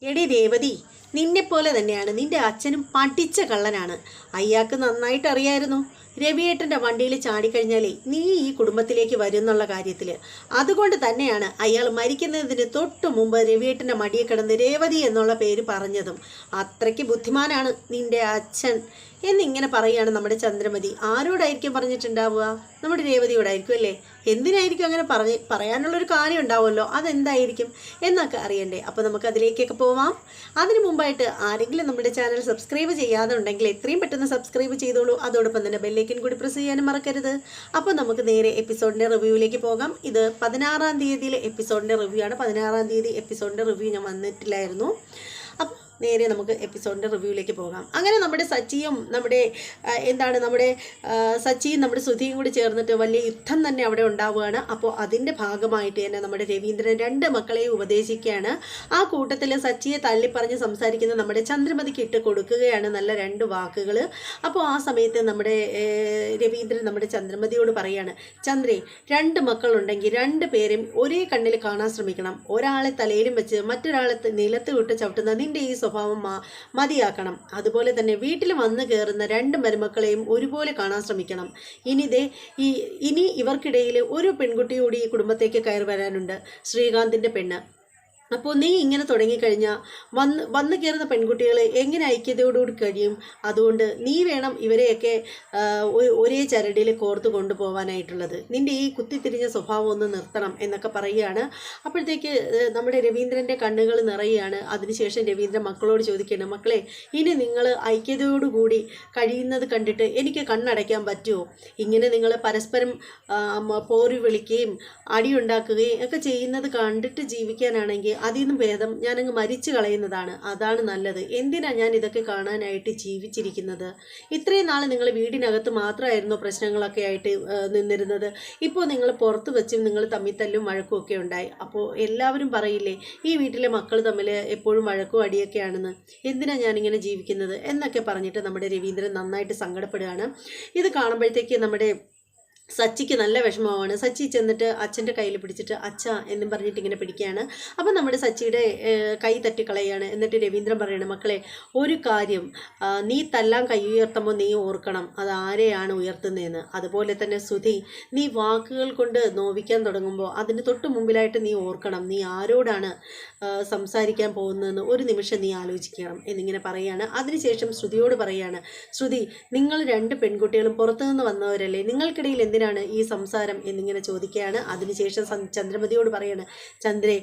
എടി രേവതി, നിന്നെപ്പോലെ തന്നെയാണ് നിന്റെ അച്ഛനും പഠിച്ച കള്ളനാണ്. അയാൾക്ക് നന്നായിട്ട് അറിയായിരുന്നു രവിയേട്ടൻ്റെ വണ്ടിയിൽ ചാടിക്കഴിഞ്ഞാലേ നീ ഈ കുടുംബത്തിലേക്ക് വരും എന്നുള്ള കാര്യത്തിൽ. അതുകൊണ്ട് തന്നെയാണ് അയാൾ മരിക്കുന്നതിന് തൊട്ടു മുമ്പ് രവിയേട്ടൻ്റെ മടിയെ കിടന്ന് രേവതി എന്നുള്ള പേര് പറഞ്ഞതും. അത്രയ്ക്ക് ബുദ്ധിമാനാണ് നിന്റെ അച്ഛൻ എന്നിങ്ങനെ പറയുകയാണ് നമ്മുടെ ചന്ദ്രമതി. ആരോടായിരിക്കും പറഞ്ഞിട്ടുണ്ടാവുക? നമ്മുടെ രേവതിയോടായിരിക്കും അല്ലേ? എന്തിനായിരിക്കും അങ്ങനെ പറയാനുള്ളൊരു കാര്യം ഉണ്ടാവുമല്ലോ, അതെന്തായിരിക്കും എന്നൊക്കെ അറിയണ്ടേ? അപ്പോൾ നമുക്ക് അതിലേക്കൊക്കെ പോവാം. അതിനു മുമ്പായിട്ട് ആരെങ്കിലും നമ്മുടെ ചാനൽ സബ്സ്ക്രൈബ് ചെയ്യാതെ ഉണ്ടെങ്കിൽ എത്രയും പെട്ടെന്ന് സബ്സ്ക്രൈബ് ചെയ്തോളൂ. അതോടൊപ്പം തന്നെ ബെല്ലൈക്കൻ കൂടി പ്രസ് ചെയ്യാനും മറക്കരുത്. അപ്പോൾ നമുക്ക് നേരെ എപ്പിസോഡിൻ്റെ റിവ്യൂവിലേക്ക് പോകാം. ഇത് 16-ാം തീയതിയിലെ എപ്പിസോഡിൻ്റെ റിവ്യൂ ആണ്. 16-ാം തീയതി എപ്പിസോഡിൻ്റെ റിവ്യൂ ഞാൻ വന്നിട്ടില്ലായിരുന്നു. അപ്പം നേരെ നമുക്ക് എപ്പിസോഡിൻ്റെ റിവ്യൂവിലേക്ക് പോകാം. അങ്ങനെ നമ്മുടെ സച്ചിയും നമ്മുടെ സച്ചിയും നമ്മുടെ സുധിയും കൂടി ചേർന്നിട്ട് വലിയ യുദ്ധം തന്നെ അവിടെ ഉണ്ടാവുകയാണ്. അപ്പോൾ അതിൻ്റെ ഭാഗമായിട്ട് തന്നെ നമ്മുടെ രവീന്ദ്രൻ 2 മക്കളെയും ഉപദേശിക്കുകയാണ്. ആ കൂട്ടത്തിൽ സച്ചിയെ തള്ളിപ്പറഞ്ഞ് സംസാരിക്കുന്ന നമ്മുടെ ചന്ദ്രമതിക്ക് ഇട്ട് കൊടുക്കുകയാണ് നല്ല 2 വാക്കുകൾ. അപ്പോൾ ആ സമയത്ത് നമ്മുടെ രവീന്ദ്രൻ നമ്മുടെ ചന്ദ്രമതിയോട് പറയാണ്, ചന്ദ്രേ, 2 മക്കളുണ്ടെങ്കിൽ 2 പേരും ഒരേ കണ്ണിൽ കാണാൻ ശ്രമിക്കണം. ഒരാളെ തലയിലും വെച്ച് മറ്റൊരാളെ നിലത്ത് വിട്ട് ചവിട്ടുന്ന നിന്റെ ഈ സ്വഭാവം മതിയാക്കണം. അതുപോലെ തന്നെ വീട്ടിൽ വന്ന് കയറുന്ന 2 മരുമക്കളെയും ഒരുപോലെ കാണാൻ ശ്രമിക്കണം. ഇനി ഇവർക്കിടയിൽ ഒരു പെൺകുട്ടി കൂടി ഈ കുടുംബത്തേക്ക് കയറി വരാനുണ്ട്, ശ്രീകാന്തിൻ്റെ പെണ്ണ്. അപ്പോൾ നീ ഇങ്ങനെ തുടങ്ങിക്കഴിഞ്ഞാൽ വന്ന് കയറുന്ന പെൺകുട്ടികൾ എങ്ങനെ ഐക്യതയോടുകൂടി കഴിയും? അതുകൊണ്ട് നീ വേണം ഇവരെയൊക്കെ ഒരേ ചരടിൽ കോർത്ത് കൊണ്ടുപോകാനായിട്ടുള്ളത്. നിൻ്റെ ഈ കുത്തിത്തിരിഞ്ഞ സ്വഭാവം ഒന്ന് നിർത്തണം എന്നൊക്കെ പറയുകയാണ്. അപ്പോഴത്തേക്ക് നമ്മുടെ രവീന്ദ്രൻ്റെ കണ്ണുകൾ നിറയുകയാണ്. അതിനുശേഷം രവീന്ദ്രൻ മക്കളോട് ചോദിക്കുകയാണ്, മക്കളെ, ഇനി നിങ്ങൾ ഐക്യതയോടുകൂടി കഴിയുന്നത് കണ്ടിട്ട് എനിക്ക് കണ്ണടയ്ക്കാൻ പറ്റുമോ? ഇങ്ങനെ നിങ്ങൾ പരസ്പരം പോരി വിളിക്കുകയും അടിയുണ്ടാക്കുകയും ഒക്കെ ചെയ്യുന്നത് കണ്ടിട്ട് ജീവിക്കാനാണെങ്കിൽ അതിൽ നിന്നും ഭേദം ഞാനങ്ങ് മരിച്ചു കളയുന്നതാണ്. അതാണ് നല്ലത്. എന്തിനാണ് ഞാൻ ഇതൊക്കെ കാണാനായിട്ട് ജീവിച്ചിരിക്കുന്നത്? ഇത്രയും നാൾ നിങ്ങൾ വീടിനകത്ത് മാത്രമായിരുന്നു പ്രശ്നങ്ങളൊക്കെ ആയിട്ട് നിന്നിരുന്നത്. ഇപ്പോൾ നിങ്ങൾ പുറത്ത് വെച്ചും നിങ്ങൾ തമ്മിൽ തല്ലും വഴക്കും ഒക്കെ ഉണ്ടായി. അപ്പോൾ എല്ലാവരും പറയില്ലേ, ഈ വീട്ടിലെ മക്കൾ തമ്മിൽ എപ്പോഴും വഴക്കും അടിയൊക്കെയാണെന്ന്. എന്തിനാണ് ഞാനിങ്ങനെ ജീവിക്കുന്നത് എന്നൊക്കെ പറഞ്ഞിട്ട് നമ്മുടെ രവീന്ദ്രൻ നന്നായിട്ട് സങ്കടപ്പെടുകയാണ്. ഇത് കാണുമ്പോഴത്തേക്ക് നമ്മുടെ സച്ചിക്ക് നല്ല വിഷമമാണ്. സച്ചി ചെന്നിട്ട് അച്ഛൻ്റെ കയ്യിൽ പിടിച്ചിട്ട് അച്ഛ എന്നും പറഞ്ഞിട്ട് ഇങ്ങനെ പിടിക്കുകയാണ്. അപ്പം നമ്മുടെ സച്ചിയുടെ കൈ തട്ടിക്കളയാണ്. എന്നിട്ട് രവീന്ദ്രൻ പറയണം, മക്കളെ, ഒരു കാര്യം, നീ തല്ലാൻ കൈ ഉയർത്തുമ്പോൾ നീ ഓർക്കണം അത് ആരെയാണ് ഉയർത്തുന്നതെന്ന്. അതുപോലെ തന്നെ സുധി, നീ വാക്കുകൾ കൊണ്ട് നോവിക്കാൻ തുടങ്ങുമ്പോൾ അതിന് തൊട്ട് മുമ്പിലായിട്ട് നീ ഓർക്കണം നീ ആരോടാണ് സംസാരിക്കാൻ പോകുന്നതെന്ന് ഒരു നിമിഷം നീ ആലോചിക്കണം എന്നിങ്ങനെ പറയുകയാണ്. അതിനുശേഷം ശ്രുതിയോട് പറയുകയാണ്, ശ്രുതി, നിങ്ങൾ 2 പെൺകുട്ടികളും പുറത്തുനിന്ന് വന്നവരല്ലേ, നിങ്ങൾക്കിടയിൽ എന്തിനാണ് ഈ സംസാരം എന്നിങ്ങനെ ചോദിക്കുകയാണ്. അതിനുശേഷം ചന്ദ്രമതിയോട് പറയാണ്, ചന്ദ്രേ,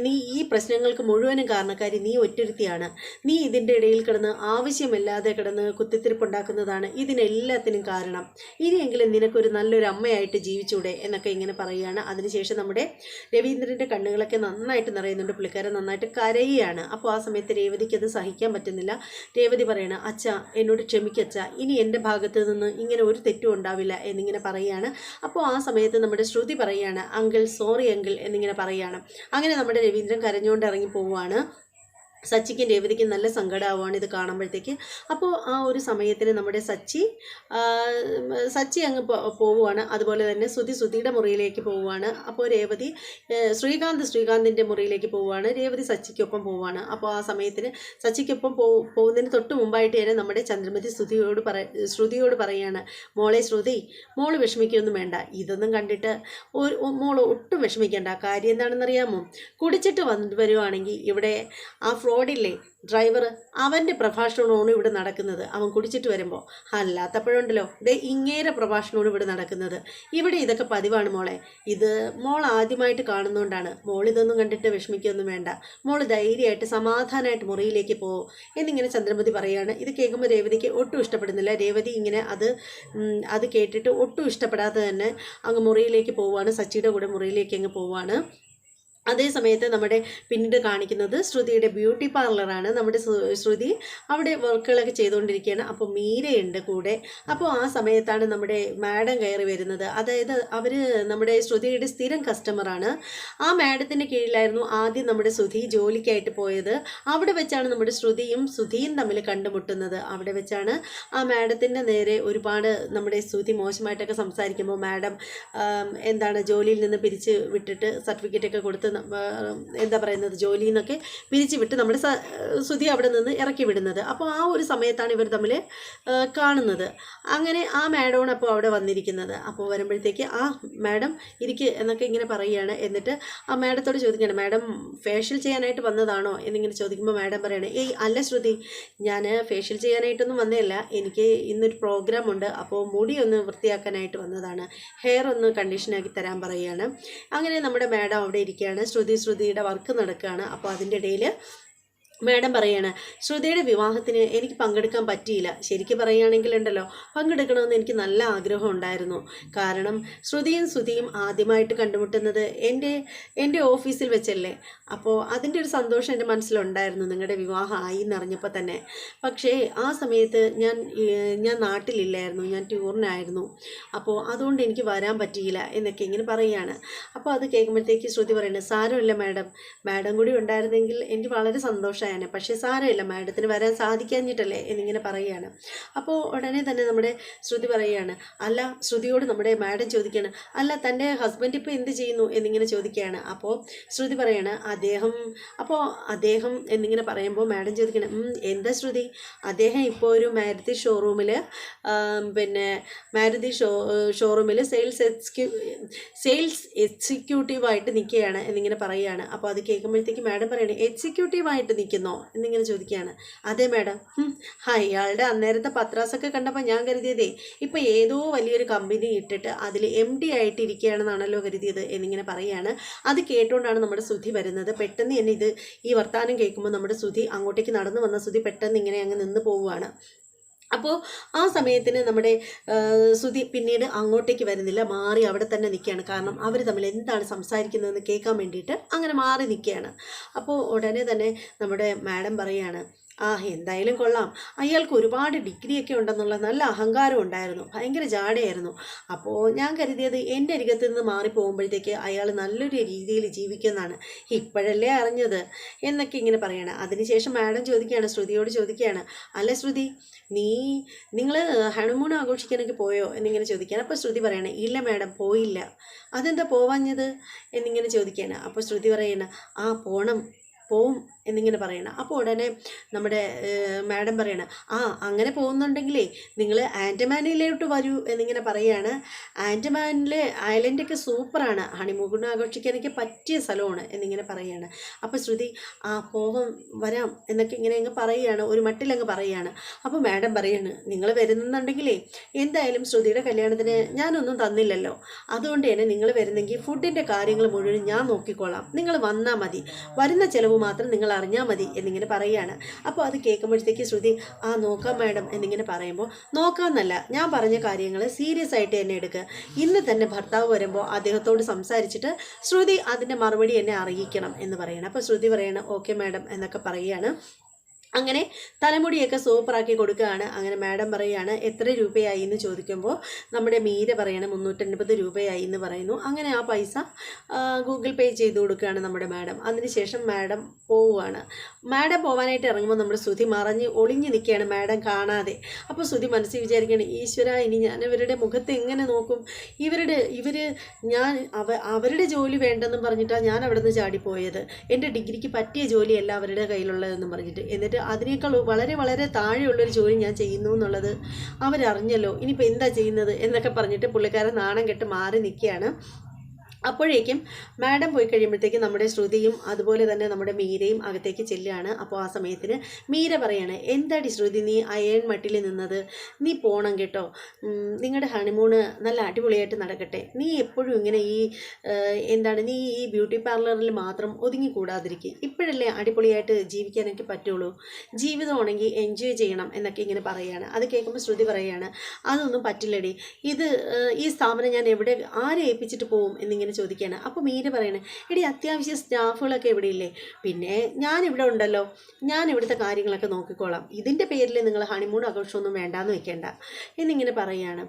നീ ഈ പ്രശ്നങ്ങൾക്ക് മുഴുവനും കാരണക്കാരി നീ ഒറ്റൊരുത്തിയാണ്. നീ ഇതിൻ്റെ ഇടയിൽ കിടന്ന് ആവശ്യമില്ലാതെ കിടന്ന് കുത്തിത്തിരിപ്പുണ്ടാക്കുന്നതാണ് ഇതിനെല്ലാത്തിനും കാരണം. ഇനിയെങ്കിലും നിനക്കൊരു നല്ലൊരു അമ്മയായിട്ട് ജീവിച്ചൂടെ എന്നൊക്കെ ഇങ്ങനെ പറയുകയാണ്. അതിനുശേഷം നമ്മുടെ രവീന്ദ്രൻ്റെ കണ്ണുകളൊക്കെ നന്നായിട്ട് നിറയുന്നുണ്ട്. പുള്ളിക്കാരൻ നന്നായിട്ട് കരയുകയാണ്. അപ്പോൾ ആ സമയത്ത് രേവതിക്ക് അത് സഹിക്കാൻ പറ്റുന്നില്ല. രേവതി പറയണം, അച്ഛ, എന്നോട് ക്ഷമിക്കച്ച, ഇനി എൻ്റെ ഭാഗത്ത് നിന്ന് ഇങ്ങനെ ഒരു തെറ്റും ഉണ്ടാവില്ല എന്നിങ്ങനെ പറയുകയാണ്. അപ്പോൾ ആ സമയത്ത് നമ്മുടെ ശ്രുതി പറയുകയാണ്, അങ്കിൾ, സോറി അങ്കിൾ എന്നിങ്ങനെ പറയുകയാണ്. അങ്ങനെ നമ്മുടെ രവീന്ദ്രൻ കരഞ്ഞുകൊണ്ട് ഇറങ്ങി പോവുകയാണ്. സച്ചിക്കും രേവതിക്കും നല്ല സങ്കടമാവുകയാണ് ഇത് കാണുമ്പോഴത്തേക്ക്. അപ്പോൾ ആ ഒരു സമയത്തിന് നമ്മുടെ സച്ചി അങ്ങ് പോവുകയാണ്. അതുപോലെ തന്നെ സുധിയുടെ മുറിയിലേക്ക് പോവുകയാണ്. അപ്പോൾ രേവതി ശ്രീകാന്തിൻ്റെ മുറിയിലേക്ക് പോവുകയാണ്. രേവതി സച്ചിക്കൊപ്പം പോവുകയാണ്. അപ്പോൾ ആ സമയത്തിന് സച്ചിക്കൊപ്പം പോകുന്നതിന് തൊട്ട് മുമ്പായിട്ട് തന്നെ നമ്മുടെ ചന്ദ്രമതി ശ്രുതിയോട് പറയുകയാണ്, മോളെ ശ്രുതി, മോള് വിഷമിക്കൊന്നും വേണ്ട. ഇതൊന്നും കണ്ടിട്ട് മോള് ഒട്ടും വിഷമിക്കേണ്ട. കാര്യം എന്താണെന്നറിയാമോ? കുടിച്ചിട്ട് വരുവാണെങ്കിൽ ഇവിടെ ആ ഫ്രോഡില്ലേ ഡ്രൈവർ, അവൻ്റെ പ്രഭാഷണമാണ് ഇവിടെ നടക്കുന്നത്. അവൻ കുടിച്ചിട്ട് വരുമ്പോൾ. അല്ലാത്തപ്പോഴുണ്ടല്ലോ ഇങ്ങേരെ പ്രഭാഷണമാണ് ഇവിടെ നടക്കുന്നത്. ഇവിടെ ഇതൊക്കെ പതിവാണ് മോളെ. ഇത് മോൾ ആദ്യമായിട്ട് കാണുന്നതുകൊണ്ടാണ്. മോൾ ഇതൊന്നും കണ്ടിട്ട് വിഷമിക്കൊന്നും വേണ്ട. മോൾ ധൈര്യമായിട്ട് സമാധാനമായിട്ട് മുറിയിലേക്ക് പോകും എന്നിങ്ങനെ ചന്ദ്രമതി പറയുകയാണ്. ഇത് കേൾക്കുമ്പോൾ രേവതിക്ക് ഒട്ടും ഇഷ്ടപ്പെടുന്നില്ല. രേവതി ഇങ്ങനെ അത് കേട്ടിട്ട് ഒട്ടും ഇഷ്ടപ്പെടാതെ തന്നെ അങ്ങ് മുറിയിലേക്ക് പോവുകയാണ്. സച്ചിയുടെ കൂടെ മുറിയിലേക്ക് അങ്ങ് പോവുകയാണ്. അതേ സമയത്ത് നമ്മുടെ പിന്നീട് കാണിക്കുന്നത് ശ്രുതിയുടെ ബ്യൂട്ടി പാർലറാണ്. നമ്മുടെ ശ്രുതി അവിടെ വർക്കുകളൊക്കെ ചെയ്തുകൊണ്ടിരിക്കുകയാണ്. അപ്പോൾ മീരയുണ്ട് കൂടെ. അപ്പോൾ ആ സമയത്താണ് നമ്മുടെ മാഡം കയറി വരുന്നത്. അതായത് അവർ നമ്മുടെ ശ്രുതിയുടെ സ്ഥിരം കസ്റ്റമറാണ്. ആ മാഡത്തിൻ്റെ കീഴിലായിരുന്നു ആദ്യം നമ്മുടെ ശ്രുതി ജോലിക്കായിട്ട് പോയത്. അവിടെ വെച്ചാണ് നമ്മുടെ ശ്രുതിയും തമ്മിൽ കണ്ടുമുട്ടുന്നത്. അവിടെ വെച്ചാണ് ആ മാഡത്തിൻ്റെ നേരെ ഒരുപാട് നമ്മുടെ ശ്രുതി മോശമായിട്ടൊക്കെ സംസാരിക്കുമ്പോൾ മാഡം ജോലിയിൽ നിന്ന് പിരിച്ച് വിട്ടിട്ട് സർട്ടിഫിക്കറ്റൊക്കെ കൊടുത്ത് എന്താ പറയുന്നത് ജോലിയിൽ നിന്നൊക്കെ പിരിച്ചു വിട്ട് നമ്മുടെ ശ്രുതി അവിടെ നിന്ന് ഇറക്കി വിടുന്നത്. അപ്പോൾ ആ ഒരു സമയത്താണ് ഇവർ തമ്മിൽ കാണുന്നത്. അങ്ങനെ ആ മാഡമാണ് അപ്പോൾ അവിടെ വന്നിരിക്കുന്നത്. അപ്പോൾ വരുമ്പോഴത്തേക്ക് ആ മാഡം ഇരിക്ക് എന്നൊക്കെ ഇങ്ങനെ പറയുകയാണ്. എന്നിട്ട് ആ മാഡത്തോട് ചോദിക്കുകയാണ്, മാഡം ഫേഷ്യൽ ചെയ്യാനായിട്ട് വന്നതാണോ എന്നിങ്ങനെ ചോദിക്കുമ്പോൾ മാഡം പറയണേ, ഏയ് അല്ല ശ്രുതി, ഞാൻ ഫേഷ്യൽ ചെയ്യാനായിട്ടൊന്നും വന്നതല്ല, എനിക്ക് ഇന്നൊരു പ്രോഗ്രാം ഉണ്ട്, അപ്പോൾ മുടി ഒന്ന് വൃത്തിയാക്കാനായിട്ട് വന്നതാണ്, ഹെയർ ഒന്ന് കണ്ടീഷനാക്കി തരാൻ പറയുകയാണ്. അങ്ങനെ നമ്മുടെ മാഡം അവിടെ ഇരിക്കുകയാണ്. ശ്രുതിയുടെ വർക്ക് നടക്കുകയാണ്. അപ്പോൾ അതിൻ്റെ ഇടയിൽ മാഡം പറയാണ്, ശ്രുതിയുടെ വിവാഹത്തിന് എനിക്ക് പങ്കെടുക്കാൻ പറ്റിയില്ല. ശരിക്കും പറയുകയാണെങ്കിൽ ഉണ്ടല്ലോ, പങ്കെടുക്കണമെന്ന് എനിക്ക് നല്ല ആഗ്രഹം ഉണ്ടായിരുന്നു. കാരണം ശ്രുതിയും ആദ്യമായിട്ട് കണ്ടുമുട്ടുന്നത് എൻ്റെ ഓഫീസിൽ വെച്ചല്ലേ. അപ്പോൾ അതിൻ്റെ ഒരു സന്തോഷം എൻ്റെ മനസ്സിലുണ്ടായിരുന്നു നിങ്ങളുടെ വിവാഹം ആയി എന്നറിഞ്ഞപ്പോൾ തന്നെ. പക്ഷേ ആ സമയത്ത് ഞാൻ നാട്ടിലില്ലായിരുന്നു, ഞാൻ ടൂറിനായിരുന്നു. അപ്പോൾ അതുകൊണ്ട് എനിക്ക് വരാൻ പറ്റിയില്ല എന്നൊക്കെ ഇങ്ങനെ പറയുകയാണ്. അപ്പോൾ അത് കേൾക്കുമ്പോഴത്തേക്ക് ശ്രുതി പറയുന്നത്, സാരമില്ല മാഡം കൂടി ഉണ്ടായിരുന്നെങ്കിൽ എനിക്ക് വളരെ സന്തോഷമായി, പക്ഷേ സാരമില്ല, മാഡത്തിന് വരാൻ സാധിക്കാഞ്ഞിട്ടല്ലേ എന്നിങ്ങനെ പറയുകയാണ്. അപ്പോൾ ഉടനെ തന്നെ നമ്മുടെ ശ്രുതി പറയുകയാണ്, അല്ല ശ്രുതിയോട് നമ്മുടെ മാഡം ചോദിക്കുകയാണ്, അല്ല തൻ്റെ ഹസ്ബൻഡ് ഇപ്പോൾ എന്ത് ചെയ്യുന്നു എന്നിങ്ങനെ ചോദിക്കുകയാണ്. അപ്പോൾ ശ്രുതി പറയാണ്, അദ്ദേഹം എന്നിങ്ങനെ പറയുമ്പോൾ മാഡം ചോദിക്കണം, എന്താ ശ്രുതി, അദ്ദേഹം ഇപ്പോൾ ഒരു മാരുതി ഷോറൂമിൽ സെയിൽസ് എക്സിക്യൂട്ടീവായിട്ട് നിൽക്കുകയാണ് എന്നിങ്ങനെ പറയുകയാണ്. അപ്പോൾ അത് കേൾക്കുമ്പോഴത്തേക്ക് മാഡം പറയണേ, എക്സിക്യൂട്ടീവായിട്ട് നിൽക്കുന്നു എന്നിങ്ങനെ ചോദിക്കുകയാണ്. അതെ മാഡം. ഇയാളുടെ അന്നേരത്തെ പത്രാസൊക്കെ കണ്ടപ്പോൾ ഞാൻ കരുതിയതേ ഇപ്പോൾ ഏതോ വലിയൊരു കമ്പനി ഇട്ടിട്ട് അതിൽ MD ആയിട്ട് ഇരിക്കുകയാണെന്നാണല്ലോ കരുതിയത് എന്നിങ്ങനെ പറയുകയാണ്. അത് കേട്ടുകൊണ്ടാണ് നമ്മുടെ ശ്രുതി വരുന്നത്. പെട്ടെന്ന് തന്നെ ഈ വർത്താനം കേൾക്കുമ്പോൾ നമ്മുടെ ശ്രുതി അങ്ങോട്ടേക്ക് നടന്നു വന്ന ശ്രുതി പെട്ടെന്ന് ഇങ്ങനെ അങ്ങ് നിന്ന് പോവുകയാണ്. അപ്പോൾ ആ സമയത്തിന് നമ്മുടെ ശ്രുതി പിന്നീട് അങ്ങോട്ടേക്ക് വരുന്നില്ല, മാറി അവിടെ തന്നെ നിൽക്കുകയാണ്. കാരണം അവർ തമ്മിൽ എന്താണ് സംസാരിക്കുന്നതെന്ന് കേൾക്കാൻ വേണ്ടിയിട്ട് അങ്ങനെ മാറി നിൽക്കുകയാണ്. അപ്പോൾ ഉടനെ തന്നെ നമ്മുടെ മാഡം പറയുകയാണ്, എന്തായാലും കൊള്ളാം, അയാൾക്ക് ഒരുപാട് ഡിഗ്രിയൊക്കെ ഉണ്ടെന്നുള്ള നല്ല അഹങ്കാരം ഉണ്ടായിരുന്നു, ഭയങ്കര ജാടയായിരുന്നു. അപ്പോൾ ഞാൻ കരുതിയത് എൻ്റെ അരികത്ത് നിന്ന് മാറിപ്പോകുമ്പോഴത്തേക്ക് അയാൾ നല്ലൊരു രീതിയിൽ ജീവിക്കുന്നതാണ്, ഇപ്പോഴല്ലേ അറിഞ്ഞത് എന്നൊക്കെ ഇങ്ങനെ പറയണം. അതിനുശേഷം മാഡം ശ്രുതിയോട് ചോദിക്കുകയാണ്, അല്ല ശ്രുതി, നിങ്ങൾ ഹണിമൂൺ ആഘോഷിക്കാനൊക്കെ പോയോ എന്നിങ്ങനെ ചോദിക്കുകയാണ്. അപ്പോൾ ശ്രുതി പറയണേ, ഇല്ല മാഡം പോയില്ല. അതെന്താ പോവാഞ്ഞത് എന്നിങ്ങനെ ചോദിക്കുകയാണ്. അപ്പോൾ ശ്രുതി പറയണ, പോവും എന്നിങ്ങനെ പറയണം. അപ്പോൾ ഉടനെ നമ്മുടെ മാഡം പറയണം, അങ്ങനെ പോകുന്നുണ്ടെങ്കിലേ നിങ്ങൾ ആൻഡമാനിലോട്ട് വരൂ എന്നിങ്ങനെ പറയുകയാണ്. ആൻഡമാനിലെ ഐലൻഡൊക്കെ സൂപ്പറാണ്, ഹണിമൂൺ ആഘോഷിക്കാനൊക്കെ പറ്റിയ സ്ഥലമാണ് എന്നിങ്ങനെ പറയുകയാണ്. അപ്പോൾ ശ്രുതി വരാം എന്നൊക്കെ ഇങ്ങനെ അങ്ങ് പറയുകയാണ്, ഒരു മട്ടിലങ്ങ് പറയുകയാണ്. അപ്പോൾ മാഡം പറയാണ്, നിങ്ങൾ വരുന്നുണ്ടെങ്കിലേ എന്തായാലും ശ്രുതിയുടെ കല്യാണത്തിന് ഞാനൊന്നും തന്നില്ലല്ലോ, അതുകൊണ്ട് തന്നെ നിങ്ങൾ വരുന്നെങ്കിൽ ഫുഡിൻ്റെ കാര്യങ്ങൾ മുഴുവൻ ഞാൻ നോക്കിക്കോളാം, നിങ്ങൾ വന്നാൽ മതി, വരുന്ന ചിലവ് മാത്രം നിങ്ങൾ അറിഞ്ഞാൽ മതി എന്നിങ്ങനെ പറയുകയാണ്. അപ്പോൾ അത് കേൾക്കുമ്പോഴത്തേക്ക് ശ്രുതി നോക്കാം മാഡം എന്നിങ്ങനെ പറയുമ്പോൾ, നോക്കാമെന്നല്ല, ഞാൻ പറഞ്ഞ കാര്യങ്ങൾ സീരിയസ് ആയിട്ട് തന്നെ എടുക്കുക. ഇന്ന് തന്നെ ഭർത്താവ് വരുമ്പോൾ അദ്ദേഹത്തോട് സംസാരിച്ചിട്ട് ശ്രുതി അതിൻ്റെ മറുപടി എന്നെ അറിയിക്കണം എന്ന് പറയണം. അപ്പോൾ ശ്രുതി പറയണം, ഓക്കെ മാഡം എന്നൊക്കെ പറയുകയാണ്. അങ്ങനെ തലമുടിയൊക്കെ സൂപ്പറാക്കി കൊടുക്കുകയാണ്. അങ്ങനെ മാഡം പറയുകയാണ്, എത്ര രൂപയായി എന്ന് ചോദിക്കുമ്പോൾ നമ്മുടെ മീര പറയണം 350 രൂപയായി എന്ന് പറയുന്നു. അങ്ങനെ ആ പൈസ ഗൂഗിൾ പേ ചെയ്ത് കൊടുക്കുകയാണ് നമ്മുടെ മാഡം. അതിനുശേഷം മാഡം പോവുകയാണ്. മാഡം പോകാനായിട്ട് ഇറങ്ങുമ്പോൾ നമ്മുടെ ശ്രുതി ഒളിഞ്ഞു നിൽക്കുകയാണ്, മാഡം കാണാതെ. അപ്പോൾ ശ്രുതി മനസ്സിൽ വിചാരിക്കുകയാണ്, ഈശ്വര, ഇനി ഞാൻ ഇവരുടെ മുഖത്ത് എങ്ങനെ നോക്കും, അവരുടെ ജോലി വേണ്ടെന്നും പറഞ്ഞിട്ടാണ് ഞാൻ അവിടെ നിന്ന് ചാടിപ്പോയത്, എൻ്റെ ഡിഗ്രിക്ക് പറ്റിയ ജോലിയല്ല അവരുടെ കയ്യിലുള്ളതെന്നും പറഞ്ഞിട്ട്. എന്നിട്ട് അതിനേക്കാൾ വളരെ വളരെ താഴെയുള്ളൊരു ജോലി ഞാൻ ചെയ്യുന്നു എന്നുള്ളത് അവരറിഞ്ഞല്ലോ, ഇനിയിപ്പോൾ എന്താ ചെയ്യുന്നത് എന്നൊക്കെ പറഞ്ഞിട്ട് പുള്ളിക്കാരൻ നാണം കെട്ട് മാറി നിൽക്കുകയാണ്. അപ്പോഴേക്കും മാഡം പോയി കഴിയുമ്പോഴത്തേക്കും നമ്മുടെ ശ്രുതിയും അതുപോലെ തന്നെ നമ്മുടെ മീരയും അകത്തേക്ക് ചെല്ലുകയാണ്. അപ്പോൾ ആ സമയത്തിന് മീര പറയാണ്, എന്താടി ശ്രുതി നീ അയൺ മട്ടിൽ നിന്നത്, നീ പോകണം കേട്ടോ, നിങ്ങളുടെ ഹണിമൂണ് നല്ല അടിപൊളിയായിട്ട് നടക്കട്ടെ, നീ എപ്പോഴും ഇങ്ങനെ നീ ഈ ബ്യൂട്ടി പാർലറിൽ മാത്രം ഒതുങ്ങിക്കൂടാതിരിക്കുക, ഇപ്പോഴല്ലേ അടിപൊളിയായിട്ട് ജീവിക്കാനൊക്കെ പറ്റുള്ളൂ, ജീവിതമാണെങ്കിൽ എൻജോയ് ചെയ്യണം എന്നൊക്കെ ഇങ്ങനെ പറയുകയാണ്. അത് കേൾക്കുമ്പോൾ ശ്രുതി പറയുകയാണ്, അതൊന്നും പറ്റില്ലടി, ഈ സ്ഥാപനം ഞാൻ ആരെ ഏൽപ്പിച്ചിട്ട് പോവും എന്നിങ്ങനെ ചോദിക്കുകയാണ്. അപ്പോൾ മീര പറയണേ, എടി അത്യാവശ്യം സ്റ്റാഫുകളൊക്കെ ഇവിടെ ഇല്ലേ, പിന്നെ ഞാനിവിടെ ഉണ്ടല്ലോ, ഞാൻ ഇവിടുത്തെ കാര്യങ്ങളൊക്കെ നോക്കിക്കോളാം, ഇതിൻ്റെ പേരിൽ നിങ്ങൾ ഹണിമൂൺ ആഘോഷമൊന്നും വേണ്ടാന്ന് വെക്കേണ്ട എന്നിങ്ങനെ പറയുകയാണ്.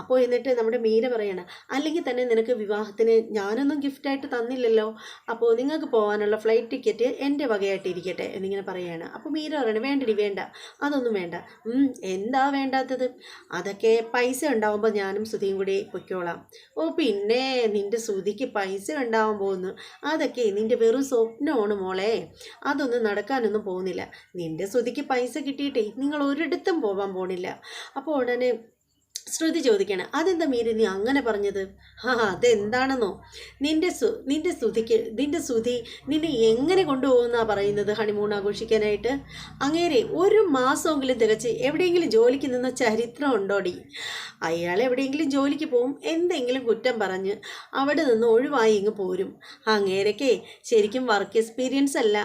അപ്പോൾ എന്നിട്ട് നമ്മുടെ മീര പറയണം, അല്ലെങ്കിൽ തന്നെ നിനക്ക് വിവാഹത്തിന് ഞാനൊന്നും ഗിഫ്റ്റായിട്ട് തന്നില്ലല്ലോ, അപ്പോൾ നിങ്ങൾക്ക് പോകാനുള്ള ഫ്ലൈറ്റ് ടിക്കറ്റ് എൻ്റെ വകയായിട്ട് ഇരിക്കട്ടെ എന്നിങ്ങനെ പറയുകയാണ്. അപ്പോൾ മീര പറയണേ, വേണ്ടടി വേണ്ട, അതൊന്നും വേണ്ട. എന്താ വേണ്ടാത്തത്, അതൊക്കെ പൈസ ഉണ്ടാവുമ്പോൾ ഞാനും ശ്രുതിയും കൂടി പൊയ്ക്കോളാം. പിന്നെ നിൻ്റെ നിൻ്റെ ശ്രുതിക്ക് പൈസ ഉണ്ടാവാൻ പോകുന്നു. അതൊക്കെ നിൻ്റെ വെറും സ്വപ്നമാണ് മോളെ, അതൊന്നും നടക്കാനൊന്നും പോകുന്നില്ല. നിൻ്റെ ശ്രുതിക്ക് പൈസ കിട്ടിയിട്ടേ നിങ്ങൾ ഒരിടത്തും പോകാൻ പോണില്ല. അപ്പോൾ ഉടനെ ശ്രുതി ചോദിക്കണം, അതെന്താ മീര നീ അങ്ങനെ പറഞ്ഞത്? അതെന്താണെന്നോ, നിന്റെ ശ്രുതി നിന്നെ എങ്ങനെ കൊണ്ടുപോകുന്നാ പറയുന്നത് ഹണിമൂൺ ആഘോഷിക്കാനായിട്ട്? അങ്ങേരെ ഒരു മാസമെങ്കിലും തികച്ച് എവിടെയെങ്കിലും ജോലിക്ക് നിന്ന ചരിത്രം ഉണ്ടോടി? അയാൾ എവിടെയെങ്കിലും ജോലിക്ക് പോവും, എന്തെങ്കിലും കുറ്റം പറഞ്ഞ് അവിടെ നിന്ന് ഒഴിവായി ഇങ്ങ് പോരും. അങ്ങേരൊക്കെ ശരിക്കും വർക്ക് എക്സ്പീരിയൻസ് അല്ല,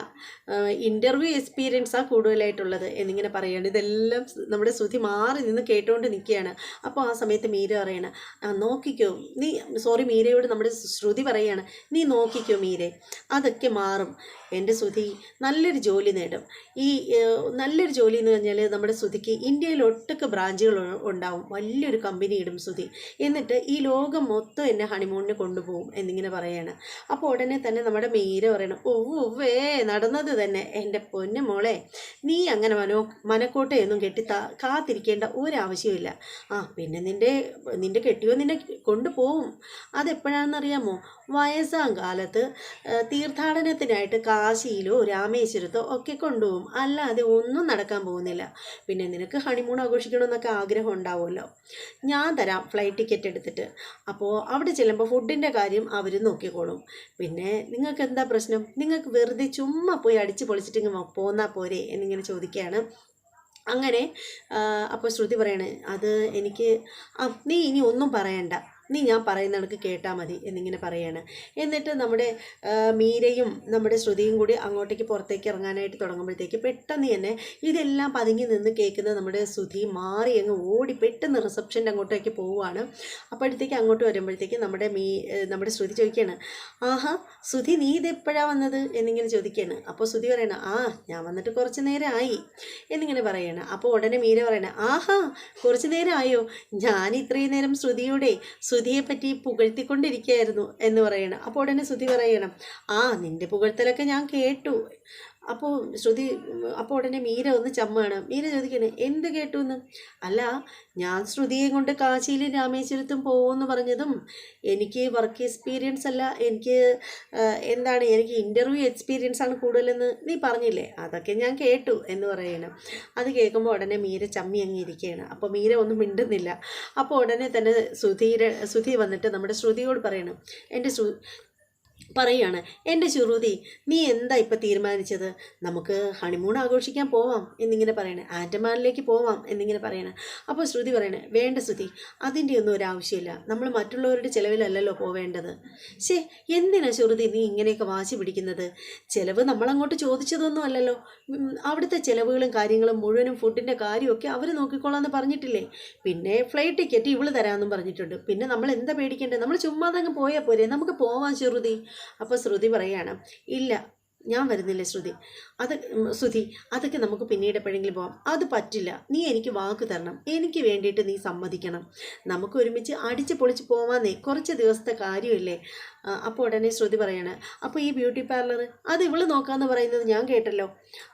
ഇൻ്റർവ്യൂ എക്സ്പീരിയൻസാണ് കൂടുതലായിട്ടുള്ളത് എന്നിങ്ങനെ പറയുകയാണ്. ഇതെല്ലാം നമ്മുടെ ശ്രുതി മാറി നിന്ന് കേട്ടുകൊണ്ട് നിൽക്കുകയാണ്. അപ്പോൾ ആ സമയത്ത് മീര പറയണം, നോക്കിക്കോ നീ, സോറി മീരയോട് നമ്മുടെ ശ്രുതി പറയുകയാണ്, നീ നോക്കിക്കോ മീരെ, അതൊക്കെ മാറും. എൻ്റെ ശ്രുതി നല്ലൊരു ജോലി നേടും. ഈ നല്ലൊരു ജോലി എന്ന് പറഞ്ഞാൽ നമ്മുടെ ശ്രുതിക്ക് ഇന്ത്യയിൽ ഒട്ടൊക്കെ ബ്രാഞ്ചുകൾ ഉണ്ടാവും, വലിയൊരു കമ്പനി ഇടും ശ്രുതി. എന്നിട്ട് ഈ ലോകം മൊത്തം എന്നെ ഹണിമൂണിന് കൊണ്ടുപോകും എന്നിങ്ങനെ പറയാണ്. അപ്പോൾ ഉടനെ തന്നെ നമ്മുടെ മീര പറയണം, ഓവേ നടന്നത് തന്നെ. എൻ്റെ പൊന്നു മോളെ, നീ അങ്ങനെ മനക്കോട്ടയൊന്നും കെട്ടി കാത്തിരിക്കേണ്ട ഒരാവശ്യമില്ല. പിന്നെ നിൻ്റെ കെട്ടിയോ നിന്നെ കൊണ്ടുപോകും. അതെപ്പോഴാണെന്നറിയാമോ? വയസ്സാം കാലത്ത് തീർത്ഥാടനത്തിനായിട്ട് കാശിയിലോ രാമേശ്വരത്തോ ഒക്കെ കൊണ്ടുപോകും. അല്ലാതെ ഒന്നും നടക്കാൻ പോകുന്നില്ല. പിന്നെ നിനക്ക് ഹണിമൂൺ ആഘോഷിക്കണമെന്നൊക്കെ ആഗ്രഹം ഉണ്ടാവുമല്ലോ, ഞാൻ തരാം ഫ്ലൈറ്റ് ടിക്കറ്റ് എടുത്തിട്ട്. അപ്പോൾ അവിടെ ചെല്ലുമ്പോൾ ഫുഡിൻ്റെ കാര്യം അവർ നോക്കിക്കോളും. പിന്നെ നിങ്ങൾക്ക് എന്താ പ്രശ്നം? നിങ്ങൾക്ക് വെറുതെ ചുമ്മാ പോയി അടിച്ച് പൊളിച്ചിട്ട് ഇങ്ങ് പോന്നാൽ പോരെ എന്നിങ്ങനെ ചോദിക്കുകയാണ്. അങ്ങനെ അപ്പോൾ ശ്രുതി പറയണേ, അത് എനിക്ക് നീ ഇനി ഒന്നും പറയണ്ട, നീ ഞാൻ പറയുന്ന കണക്ക് കേട്ടാൽ മതി എന്നിങ്ങനെ പറയാണ്. എന്നിട്ട് നമ്മുടെ മീരയും നമ്മുടെ ശ്രുതിയും കൂടി അങ്ങോട്ടേക്ക് പുറത്തേക്ക് ഇറങ്ങാനായിട്ട് തുടങ്ങുമ്പോഴത്തേക്ക് പെട്ടെന്ന് തന്നെ ഇതെല്ലാം പതുങ്ങി നിന്ന് കേൾക്കുന്ന നമ്മുടെ ശ്രുതി മാറി അങ്ങ് ഓടി പെട്ടെന്ന് റിസപ്ഷൻ്റെ അങ്ങോട്ടേക്ക് പോവുകയാണ്. അപ്പോഴത്തേക്ക് അങ്ങോട്ട് വരുമ്പോഴത്തേക്ക് നമ്മുടെ ശ്രുതി ചോദിക്കുകയാണ്, ആഹാ ശ്രുതി നീ ഇതെപ്പോഴാണ് വന്നത് എന്നിങ്ങനെ ചോദിക്കുകയാണ്. അപ്പോൾ ശ്രുതി പറയണം, ഞാൻ വന്നിട്ട് കുറച്ച് നേരം ആയി എന്നിങ്ങനെ പറയണം. അപ്പോൾ ഉടനെ മീര പറയണം, ആഹാ കുറച്ച് നേരം ആയോ? ഞാൻ ഇത്രയും നേരം ശ്രുതിയെ പറ്റി പുകഴ്ത്തിക്കൊണ്ടിരിക്കുകയായിരുന്നു എന്ന് പറയണം. അപ്പോൾ ഉടനെ ശ്രുതി പറയണം, നിൻ്റെ പുകഴ്ത്തലൊക്കെ ഞാൻ കേട്ടു. അപ്പോൾ ഉടനെ മീര ഒന്ന് ചമ്മാണ്. മീര ചോദിക്കണേ, എന്ത് കേട്ടു എന്ന്? അല്ല, ഞാൻ ശ്രുതിയെ കൊണ്ട് കാശിയിലും രാമേശ്വരത്തും പോകുമെന്ന് പറഞ്ഞതും എനിക്ക് വർക്ക് എക്സ്പീരിയൻസ് അല്ല, എനിക്ക് ഇൻ്റർവ്യൂ എക്സ്പീരിയൻസ് ആണ് കൂടുതലെന്ന് നീ പറഞ്ഞില്ലേ, അതൊക്കെ ഞാൻ കേട്ടു എന്ന് പറയണം. അത് കേൾക്കുമ്പോൾ ഉടനെ മീര ചമ്മി അങ്ങ് ഇരിക്കുകയാണ്. അപ്പോൾ മീര ഒന്നും മിണ്ടുന്നില്ല. അപ്പോൾ ഉടനെ തന്നെ ശ്രുതി വന്നിട്ട് നമ്മുടെ ശ്രുതിയോട് പറയണം, പറയാണ്, എൻ്റെ ശ്രുതി നീ എന്താ ഇപ്പം തീരുമാനിച്ചത്? നമുക്ക് ഹണിമൂൺ ആഘോഷിക്കാൻ പോവാം എന്നിങ്ങനെ പറയണേ, ആൻഡമാനിലേക്ക് പോവാം എന്നിങ്ങനെ പറയണേ. അപ്പോൾ ശ്രുതി പറയണേ, വേണ്ട ശ്രുതി, അതിൻ്റെ ഒന്നും ഒരാവശ്യമില്ല, നമ്മൾ മറ്റുള്ളവരുടെ ചിലവിലല്ലല്ലോ പോവേണ്ടത്. എന്തിനാ ശ്രുതി നീ ഇങ്ങനെയൊക്കെ വാശി പിടിക്കുന്നത്? ചിലവ് നമ്മളങ്ങോട്ട് ചോദിച്ചതൊന്നും അല്ലല്ലോ. അവിടുത്തെ ചിലവുകളും കാര്യങ്ങളും മുഴുവനും ഫുഡിൻ്റെ കാര്യമൊക്കെ അവർ നോക്കിക്കോളാമെന്ന് പറഞ്ഞിട്ടില്ലേ? പിന്നെ ഫ്ലൈറ്റ് ടിക്കറ്റ് ഇവള് തരാമെന്നും പറഞ്ഞിട്ടുണ്ട്. പിന്നെ നമ്മൾ എന്താ പേടിക്കേണ്ടത്? നമ്മൾ ചുമ്മാതങ്ങ് പോയാൽ പോരെ, നമുക്ക് പോവാം ശ്രുതി. അപ്പോൾ ശ്രുതി പറയാണ്, ഇല്ല ഞാൻ വരുന്നില്ല ശ്രുതി, അതൊക്കെ നമുക്ക് പിന്നീട് എപ്പോഴെങ്കിലും പോകാം. അത് പറ്റില്ല, നീ എനിക്ക് വാക്ക് തരണം, എനിക്ക് വേണ്ടിയിട്ട് നീ സമ്മതിക്കണം, നമുക്ക് ഒരുമിച്ച് അടിച്ച് പൊളിച്ച് പോവാന്നേ, കുറച്ച് ദിവസത്തെ കാര്യമില്ലേ. അപ്പോൾ ഉടനെ ശ്രുതി പറയാണ്, അപ്പോൾ ഈ ബ്യൂട്ടി പാർലർ അത് ഇവള് നോക്കാമെന്ന് പറയുന്നത് ഞാൻ കേട്ടല്ലോ.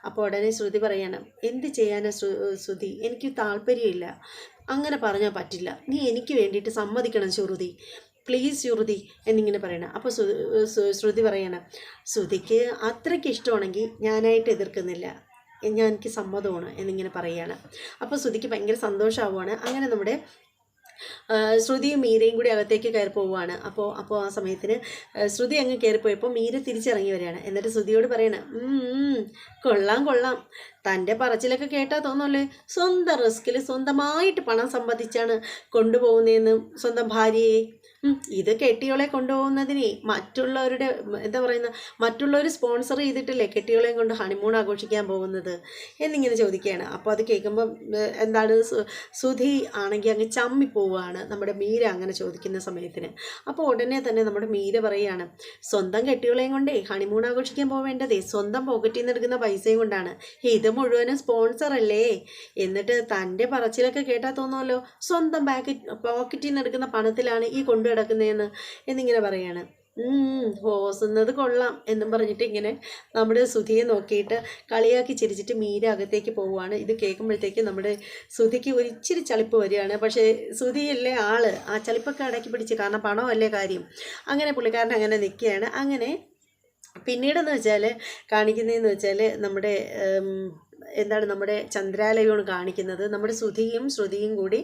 അപ്പോൾ ഉടനെ ശ്രുതി പറയണം, എന്ത് ചെയ്യാനാ ശ്രുതി, എനിക്ക് താല്പര്യമില്ല, അങ്ങനെ പറഞ്ഞാൽ പറ്റില്ല, നീ എനിക്ക് വേണ്ടിയിട്ട് സമ്മതിക്കണം ശ്രുതി, പ്ലീസ് ശ്രുതി എന്നിങ്ങനെ പറയണം. അപ്പോൾ ശ്രുതി പറയണം, ശ്രുതിക്ക് അത്രയ്ക്ക് ഇഷ്ടമാണെങ്കിൽ ഞാനായിട്ട് എതിർക്കുന്നില്ല, എനിക്ക് സമ്മതമാണ് എന്നിങ്ങനെ പറയുകയാണ്. അപ്പോൾ ശ്രുതിക്ക് ഭയങ്കര സന്തോഷമാവുകയാണ്. അങ്ങനെ നമ്മുടെ ശ്രുതിയും മീരയും കൂടി അകത്തേക്ക് കയറി പോവുകയാണ്. അപ്പോൾ ആ സമയത്തിന് ശ്രുതി അങ്ങ് കയറിപ്പോയപ്പോൾ മീര തിരിച്ചിറങ്ങി വരികയാണ്. എന്നിട്ട് ശ്രുതിയോട് പറയണം, കൊള്ളാം, തൻ്റെ പറച്ചിലൊക്കെ കേട്ടാൽ തോന്നുമല്ലേ സ്വന്തം റിസ്കിൽ സ്വന്തമായിട്ട് പണം സമ്പാദിച്ചാണ് കൊണ്ടുപോകുന്നതെന്ന് സ്വന്തം ഭാര്യയെ. ഇത് കെട്ടിയോളെ കൊണ്ടുപോകുന്നതിനെ മറ്റുള്ളവർ സ്പോൺസർ ചെയ്തിട്ടില്ലേ കെട്ടിയോളെയും കൊണ്ട് ഹണിമൂൺ ആഘോഷിക്കാൻ പോകുന്നത് എന്നിങ്ങനെ ചോദിക്കുകയാണ്. അപ്പോൾ അത് കേൾക്കുമ്പോൾ ശ്രുതി ആണെങ്കിൽ അങ്ങ് ചമ്മിപ്പോവുകയാണ് നമ്മുടെ മീര അങ്ങനെ ചോദിക്കുന്ന സമയത്തിന്. അപ്പോൾ ഉടനെ തന്നെ നമ്മുടെ മീര പറയുകയാണ്, സ്വന്തം കെട്ടിയോളെയും കൊണ്ടേ ഹണിമൂൺ ആഘോഷിക്കാൻ പോവേണ്ടതേ സ്വന്തം പോക്കറ്റിൽ നിന്ന് എടുക്കുന്ന പൈസയും കൊണ്ടാണ്, ഇത് മുഴുവനും സ്പോൺസർ അല്ലേ. എന്നിട്ട് തൻ്റെ പറച്ചിലൊക്കെ കേട്ടാൽ തോന്നുമല്ലോ സ്വന്തം പോക്കറ്റിൽ നിന്ന് എടുക്കുന്ന പണത്തിലാണ് ഈ കൊണ്ടു കിടക്കുന്നതെന്ന് എന്നിങ്ങനെ പറയാണ്. ഹോസുന്നത് കൊള്ളാം എന്നും പറഞ്ഞിട്ട് ഇങ്ങനെ നമ്മുടെ സുധിയെ നോക്കിയിട്ട് കളിയാക്കി ചിരിച്ചിട്ട് മീര അകത്തേക്ക് പോവുകയാണ്. ഇത് കേൾക്കുമ്പോഴത്തേക്ക് നമ്മുടെ സുധിക്ക് ഒരിച്ചിരി ചളിപ്പ് വരികയാണ്. പക്ഷേ സുധിയല്ലേ ആള്, ആ ചളിപ്പൊക്കെ അടക്കി പിടിച്ച്, കാരണം പണമല്ലേ കാര്യം. അങ്ങനെ പുള്ളിക്കാരൻ അങ്ങനെ നിൽക്കുകയാണ്. അങ്ങനെ പിന്നീടെന്ന് വെച്ചാൽ കാണിക്കുന്നതെന്ന് വെച്ചാൽ നമ്മുടെ നമ്മുടെ ചന്ദ്രാലയമാണ് കാണിക്കുന്നത്. നമ്മുടെ സുധിയും ശ്രുതിയും കൂടി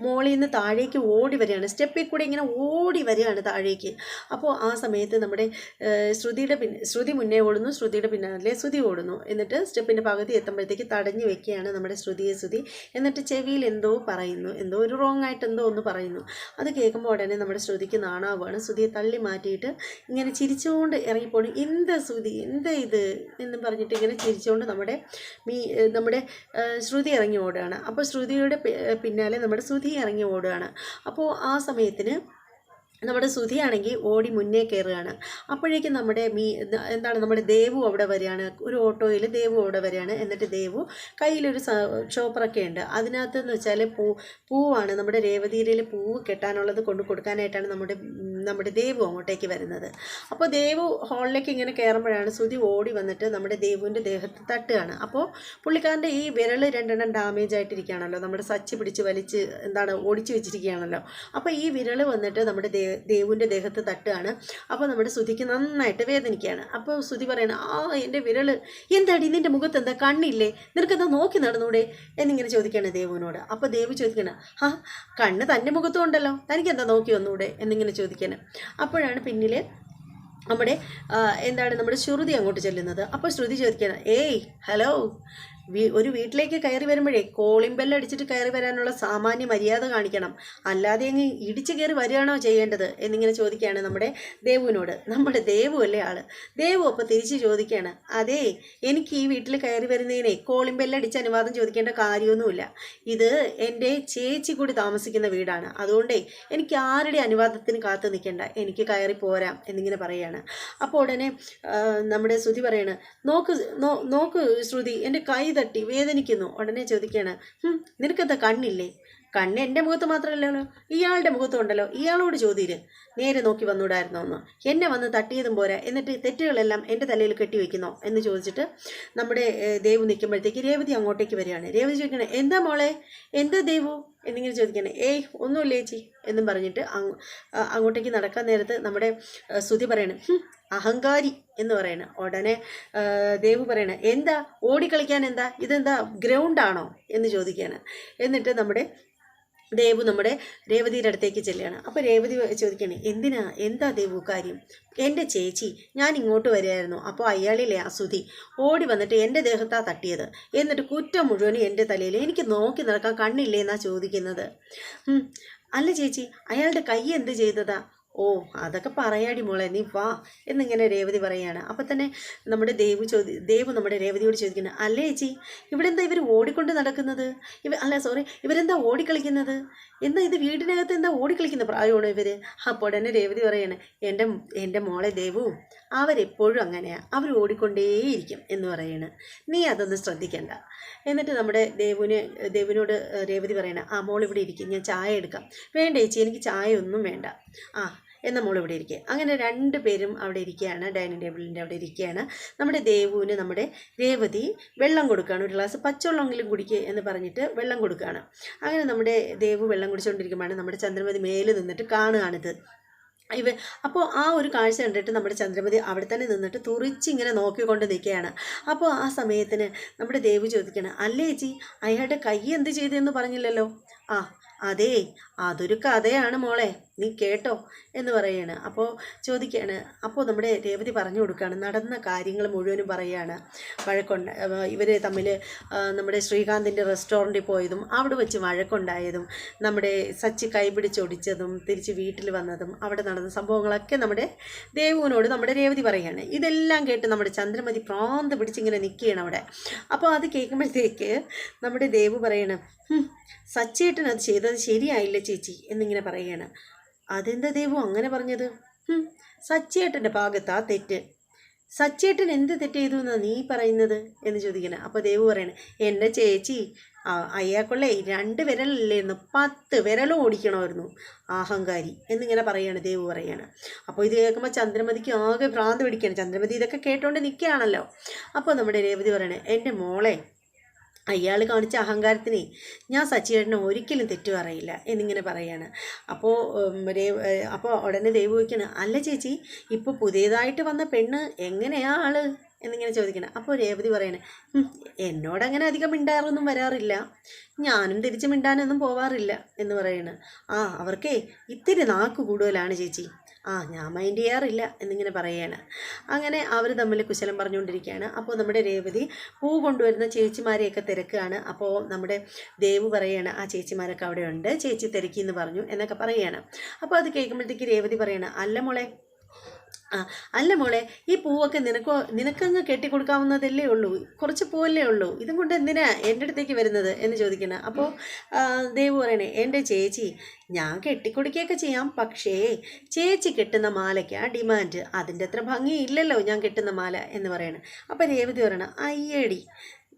മോളിൽ നിന്ന് താഴേക്ക് ഓടി വരികയാണ്. സ്റ്റെപ്പിൽ കൂടി ഇങ്ങനെ ഓടി വരികയാണ് താഴേക്ക്. അപ്പോൾ ആ സമയത്ത് നമ്മുടെ ശ്രുതി മുന്നേ ഓടുന്നു, ശ്രുതിയുടെ പിന്നാലെ ശ്രുതി ഓടുന്നു. എന്നിട്ട് സ്റ്റെപ്പിൻ്റെ പകുതി എത്തുമ്പോഴത്തേക്ക് തടഞ്ഞു വെക്കുകയാണ് നമ്മുടെ ശ്രുതി. എന്നിട്ട് ചെവിയിൽ എന്തോ പറയുന്നു, എന്തോ ഒരു റോങ് ആയിട്ട് എന്തോ ഒന്ന് പറയുന്നു. അത് കേൾക്കുമ്പോൾ ഉടനെ നമ്മുടെ ശ്രുതിക്ക് നാണാവുകയാണ്. ശ്രുതിയെ തള്ളി മാറ്റിയിട്ട് ഇങ്ങനെ ചിരിച്ചുകൊണ്ട് ഇറങ്ങിപ്പോണു. എന്താ ശ്രുതി, എന്താ ഇത് എന്നും പറഞ്ഞിട്ട് ഇങ്ങനെ ചിരിച്ചുകൊണ്ട് നമ്മുടെ ശ്രുതി ഇറങ്ങി ഓടുകയാണ്. അപ്പോൾ ശ്രുതിയുടെ പിന്നാലെ നമ്മുടെ സുധി ഇറങ്ങി ഓടുകയാണ്. അപ്പോൾ ആ സമയത്തിന് നമ്മുടെ സുധിയാണെങ്കിൽ ഓടി മുന്നേ കയറുകയാണ്. അപ്പോഴേക്കും നമ്മുടെ ദേവു അവിടെ വരികയാണ്. ഒരു ഓട്ടോയിൽ ദേവു അവിടെ വരികയാണ്. എന്നിട്ട് ദേവു കയ്യിലൊരു ഷോപ്പറൊക്കെ ഉണ്ട്. അതിനകത്തെന്ന് വെച്ചാൽ പൂവാണ്, നമ്മുടെ രേവതിയിലെ പൂവ് കെട്ടാനുള്ളത് കൊണ്ട് കൊടുക്കാനായിട്ടാണ് നമ്മുടെ ദേവു അങ്ങോട്ടേക്ക് വരുന്നത്. അപ്പോൾ ദേവു ഹാളിലേക്ക് ഇങ്ങനെ കയറുമ്പോഴാണ് സുധി ഓടി വന്നിട്ട് നമ്മുടെ ദേവുവിൻ്റെ ദേഹത്ത് തട്ടുകയാണ്. അപ്പോൾ പുള്ളിക്കാരൻ്റെ ഈ വിരൽ രണ്ടെണ്ണം ഡാമേജ് ആയിട്ടിരിക്കുകയാണല്ലോ, നമ്മുടെ സച്ചി പിടിച്ച് വലിച്ച് ഓടിച്ചു വെച്ചിരിക്കുകയാണല്ലോ. അപ്പോൾ ഈ വിരൽ വന്നിട്ട് നമ്മുടെ ദേവുവിൻ്റെ ദേഹത്ത് തട്ടുകയാണ്. അപ്പോൾ നമ്മുടെ സുധിക്ക് നന്നായിട്ട് വേദനിക്കുകയാണ്. അപ്പോൾ സുധി പറയണ, എൻ്റെ വിരൽ എന്താടി, നിൻ്റെ മുഖത്ത് എന്താ കണ്ണില്ലേ, നിനക്കെന്താ നോക്കി നടന്നൂടെ എന്നിങ്ങനെ ചോദിക്കുകയാണ് ദേവുവിനോട്. അപ്പോൾ ദേവു ചോദിക്കണം, കണ്ണ് തൻ്റെ മുഖത്തും ഉണ്ടല്ലോ, തനിക്കെന്താ നോക്കി വന്നൂടെ എന്നിങ്ങനെ ചോദിക്കണം. അപ്പോഴാണ് പിന്നിൽ നമ്മുടെ ശ്രുതി അങ്ങോട്ട് ചെല്ലുന്നത്. അപ്പോൾ ശ്രുതി ചോദിക്കണം, ഏയ് ഹലോ, ഒരു വീട്ടിലേക്ക് കയറി വരുമ്പോഴേ കോളിംഗ് ബെല്ലടിച്ചിട്ട് കയറി വരാനുള്ള സാമാന്യ മര്യാദ കാണിക്കണം, അല്ലാതെ അങ്ങ് ഇടിച്ചു കയറി വരികയാണോ ചെയ്യേണ്ടത് എന്നിങ്ങനെ ചോദിക്കുകയാണ് നമ്മുടെ ദേവുവിനോട്. നമ്മുടെ ദേവു അല്ലേ ആള്. ദേവു അപ്പോൾ തിരിച്ച് ചോദിക്കുകയാണ്, അതേ, എനിക്ക് ഈ വീട്ടിൽ കയറി വരുന്നതിനെ കോളിംഗ് ബെല്ലടിച്ച് അനുവാദം ചോദിക്കേണ്ട കാര്യമൊന്നുമില്ല. ഇത് എൻ്റെ ചേച്ചി കൂടി താമസിക്കുന്ന വീടാണ്. അതുകൊണ്ടേ എനിക്ക് ആരുടെ അനുവാദത്തിന് കാത്തു നിൽക്കേണ്ട, എനിക്ക് കയറി പോരാം എന്നിങ്ങനെ പറയുകയാണ്. അപ്പോൾ ഉടനെ നമ്മുടെ ശ്രുതി പറയാണ്, നോക്ക് ശ്രുതി, എൻ്റെ കൈ തട്ടി വേദനിക്കുന്നു. ഉടനെ ചോദിക്കുകയാണ്, നിനക്കെന്താ കണ്ണില്ലേ? കണ്ണ് എൻ്റെ മുഖത്ത് മാത്രമല്ലല്ലോ, ഇയാളുടെ മുഖത്തും ഉണ്ടല്ലോ, ഇയാളോട് ചോദ്യയില് നേരെ നോക്കി വന്നൂടായിരുന്നോ എന്ന്, എന്നെ വന്ന് തട്ടിയതും പോരാ, എന്നിട്ട് തെറ്റുകളെല്ലാം എൻ്റെ തലയിൽ കെട്ടിവെക്കുന്നോ എന്ന് ചോദിച്ചിട്ട് നമ്മുടെ ദേവു നിൽക്കുമ്പോഴത്തേക്ക് രേവതി അങ്ങോട്ടേക്ക് വരികയാണ്. രേവതി ചോദിക്കണേ, എന്താ മോളെ, എന്താ ദേവു എന്നിങ്ങനെ ചോദിക്കണേ. ഏയ് ഒന്നുമില്ല ചേച്ചി എന്നും പറഞ്ഞിട്ട് അങ്ങോട്ടേക്ക് നടക്കാൻ നേരത്ത് നമ്മുടെ ശ്രുതി പറയണേ, അഹങ്കാരി എന്ന് പറയണ. ഉടനെ ദേവു പറയണ, എന്താ ഓടിക്കളിക്കാൻ, എന്താ ഇതെന്താ ഗ്രൗണ്ടാണോ എന്ന് ചോദിക്കുകയാണ്. എന്നിട്ട് നമ്മുടെ ദേവു നമ്മുടെ രേവതിയുടെ അടുത്തേക്ക് ചെല്ലുകയാണ്. അപ്പോൾ രേവതി ചോദിക്കണേ, എന്താ ദേവു കാര്യം? എൻ്റെ ചേച്ചി, ഞാൻ ഇങ്ങോട്ട് വരികയായിരുന്നു. അപ്പോൾ അയാളിലെ സുധി ഓടി വന്നിട്ട് എൻ്റെ ദേഹത്താണ് തട്ടിയത്. എന്നിട്ട് കുറ്റം മുഴുവനും എൻ്റെ തലയിൽ, എനിക്ക് നോക്കി നടക്കാൻ കണ്ണില്ലേ എന്നാ ചോദിക്കുന്നത്. അല്ല ചേച്ചി, അയാളുടെ കൈ എന്ത് ചെയ്തതാ? ഓ, അതൊക്കെ പറയാടി മോളെ, നീ വാ എന്നിങ്ങനെ രേവതി പറയുകയാണ്. അപ്പം തന്നെ നമ്മുടെ ദേവു നമ്മുടെ രേവതിയോട് ചോദിക്കുന്നത്, അല്ലേ ചേച്ചി, ഇവിടെ എന്താ ഇവർ ഓടിക്കൊണ്ട് നടക്കുന്നത്? ഇവരെന്താ ഓടിക്കളിക്കുന്നത്? എന്താ ഇത് വീടിനകത്ത് എന്താ ഓടിക്കളിക്കുന്ന പ്രായമാണോ ഇവർ? അപ്പോൾ ഉടനെ രേവതി പറയാണ്, എൻ്റെ മോളെ ദേവു, അവരെപ്പോഴും അങ്ങനെയാണ്, അവർ ഓടിക്കൊണ്ടേയിരിക്കും എന്ന് പറയാണ്. നീ അതൊന്നും ശ്രദ്ധിക്കണ്ട. എന്നിട്ട് നമ്മുടെ ദേവുവിനോട് രേവതി പറയണ, മോൾ ഇവിടെ ഇരിക്കും, ഞാൻ ചായ എടുക്കാം. വേണ്ട ചേച്ചി, എനിക്ക് ചായ ഒന്നും വേണ്ട. എന്നാൽ മോൾ ഇവിടെ ഇരിക്കുക. അങ്ങനെ 2 പേരും അവിടെ ഇരിക്കുകയാണ്, ഡൈനിങ് ടേബിളിൻ്റെ അവിടെ ഇരിക്കുകയാണ്. നമ്മുടെ ദേവുവിന് നമ്മുടെ രേവതി വെള്ളം കൊടുക്കുകയാണ്. ഒരു ഗ്ലാസ് പച്ചവെള്ളമെങ്കിലും കുടിക്കുക എന്ന് പറഞ്ഞിട്ട് വെള്ളം കൊടുക്കുകയാണ്. അങ്ങനെ നമ്മുടെ ദേവു വെള്ളം കുടിച്ചുകൊണ്ടിരിക്കുമ്പോഴാണ് നമ്മുടെ ചന്ദ്രമതി മേലെ നിന്നിട്ട് കാണുകയാണിത്. അപ്പോൾ ആ ഒരു കാഴ്ച കണ്ടിട്ട് നമ്മുടെ ചന്ദ്രമതി അവിടെ തന്നെ നിന്നിട്ട് തുറിച്ചിങ്ങനെ നോക്കിക്കൊണ്ട് നിൽക്കുകയാണ്. അപ്പോൾ ആ സമയത്തിന് നമ്മുടെ ദേവു ചോദിക്കണം, അല്ലേ ചേച്ചി, അയാളുടെ കൈ എന്ത് ചെയ്തെന്ന് പറഞ്ഞില്ലല്ലോ? അതേ, അതൊരു കഥയാണ് മോളെ, നീ കേട്ടോ എന്ന് പറയുകയാണ്. അപ്പോൾ ചോദിക്കുകയാണ്. അപ്പോൾ നമ്മുടെ രേവതി പറഞ്ഞു കൊടുക്കുകയാണ്, നടന്ന കാര്യങ്ങൾ മുഴുവനും പറയുകയാണ്. ഇവർ തമ്മിൽ നമ്മുടെ ശ്രീകാന്തിൻ്റെ റെസ്റ്റോറൻറ്റിൽ പോയതും അവിടെ വെച്ച് വഴക്കുണ്ടായതും നമ്മുടെ സച്ചി കൈപിടിച്ചൊടിച്ചതും തിരിച്ച് വീട്ടിൽ വന്നതും അവിടെ നടന്ന സംഭവങ്ങളൊക്കെ നമ്മുടെ ദേവുവിനോട് നമ്മുടെ രേവതി പറയുകയാണ്. ഇതെല്ലാം കേട്ട് നമ്മുടെ ചന്ദ്രമതി പ്രാന്ത് പിടിച്ചിങ്ങനെ നിൽക്കുകയാണ് അവിടെ. അപ്പോൾ അത് കേൾക്കുമ്പോഴത്തേക്ക് നമ്മുടെ ദേവു പറയണം, സച്ചിയേട്ടൻ അത് ചെയ്തത് ശരിയായില്ല ചേച്ചി എന്നിങ്ങനെ പറയുകയാണ്. അതെന്താ ദേവു അങ്ങനെ പറഞ്ഞത്? സച്ചിയേട്ടൻ്റെ ഭാഗത്താ തെറ്റ്. സച്ചേട്ടൻ എന്ത് തെറ്റ് ചെയ്തു എന്നാ നീ പറയുന്നത് എന്ന് ചോദിക്കണം. അപ്പോൾ ദേവു പറയണേ, എൻ്റെ ചേച്ചി അയാൾക്കുള്ളേ 2 വിരലല്ലായിരുന്നു 10 വിരലും ഓടിക്കണമായിരുന്നു, അഹങ്കാരി എന്നിങ്ങനെ പറയാണ്, ദേവു പറയാണ്. അപ്പോൾ ഇത് കേൾക്കുമ്പോൾ ചന്ദ്രമതിക്ക് ആകെ ഭ്രാന്ത് പിടിക്കുകയാണ്. ചന്ദ്രമതി ഇതൊക്കെ കേട്ടോണ്ട് നിൽക്കുകയാണല്ലോ. അപ്പോൾ നമ്മുടെ രേവതി പറയണേ, എൻ്റെ മോളെ അയാൾ കാണിച്ച അഹങ്കാരത്തിനെ ഞാൻ സച്ചിയേട്ടനെ ഒരിക്കലും തെറ്റു പറയില്ല എന്നിങ്ങനെ പറയാണ്. അപ്പോൾ അപ്പോൾ ഉടനെ ദേവു ചോദിക്കണം, അല്ല ചേച്ചി ഇപ്പോൾ പുതിയതായിട്ട് വന്ന പെണ്ണ് എങ്ങനെയാ ആള് എന്നിങ്ങനെ ചോദിക്കണം. അപ്പോൾ രേവതി പറയണേ, എന്നോടങ്ങനെ അധികം മിണ്ടാറൊന്നും വരാറില്ല, ഞാനും തിരിച്ച് മിണ്ടാനൊന്നും പോവാറില്ല എന്ന് പറയണ്. അവർക്കേ ഇത്തിരി നാക്ക് കൂടുതലാണ് ചേച്ചി, ഞാൻ മൈൻഡ് ചെയ്യാറില്ല എന്നിങ്ങനെ പറയുകയാണ്. അങ്ങനെ അവർ തമ്മിൽ കുശലം പറഞ്ഞുകൊണ്ടിരിക്കുകയാണ്. അപ്പോൾ നമ്മുടെ രേവതി പൂ കൊണ്ടുവരുന്ന ചേച്ചിമാരെയൊക്കെ തിരക്കുകയാണ്. അപ്പോൾ നമ്മുടെ ദേവു പറയുകയാണ്, ആ ചേച്ചിമാരൊക്കെ അവിടെ ഉണ്ട്, ചേച്ചി തിരക്കിയെന്ന് പറഞ്ഞു എന്നൊക്കെ പറയുകയാണ്. അപ്പോൾ അത് കേൾക്കുമ്പോഴത്തേക്ക് രേവതി പറയണം, അല്ല മോളെ, ഈ പൂവൊക്കെ നിനക്കങ്ങ് കെട്ടിക്കൊടുക്കാവുന്നതല്ലേ ഉള്ളൂ, കുറച്ച് പൂവല്ലേ ഉള്ളൂ, ഇതും കൊണ്ട് എന്തിനാ എൻ്റെ അടുത്തേക്ക് വരുന്നത് എന്ന് ചോദിക്കണം. അപ്പോൾ ദേവു പറയണേ, എൻ്റെ ചേച്ചി ഞാൻ കെട്ടിക്കൊടുക്കുകയൊക്കെ ചെയ്യാം, പക്ഷേ ചേച്ചി കെട്ടുന്ന മാലയ്ക്കാ ഡിമാൻഡ്, അതിൻ്റെ അത്ര ഭംഗിയില്ലല്ലോ ഞാൻ കെട്ടുന്ന മാല എന്ന് പറയണം. അപ്പോൾ രേവതി പറയണം, അയ്യടി